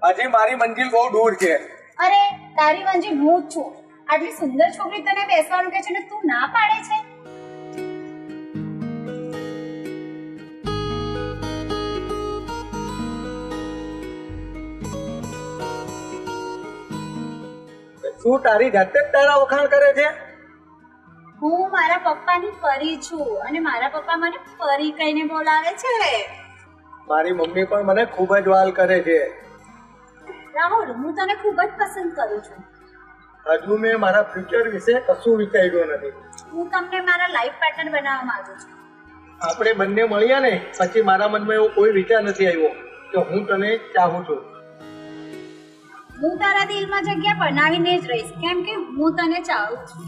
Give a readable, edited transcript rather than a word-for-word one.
હજી મારી મંજિલ બહુ દૂર છે. અરે તારી મંજિલ હું જ છું. આટલી સુંદર છોકરી તને બેસવાનું કે છે ને તું ના પાડે છે. શું તારી જાતે જ તારા વખાણ કરે છે? હું મારા પપ્પાની પરી છું અને મારા પપ્પા મને પરી કહીને બોલાવે છે. મારી મમ્મી પણ મને ખૂબ જ વાલ કરે છે. રાહુલ, હું તને ખૂબ જ પસંદ કરું છું. હજુ મેં મારા ફ્યુચર વિશે કશું વિચાર્યું નથી. હું તમને મારા લાઈફ પાર્ટનર બનાવવા માંગુ છું. આપણે બંને મળ્યા ને પછી મારા મનમાં એવો કોઈ વિચાર નથી આવ્યો કે હું તને ચાહું છું. હું તારા દિલમાં જગ્યા બનાવીને જ રહીશ, કેમ કે હું તને ચાહું છું.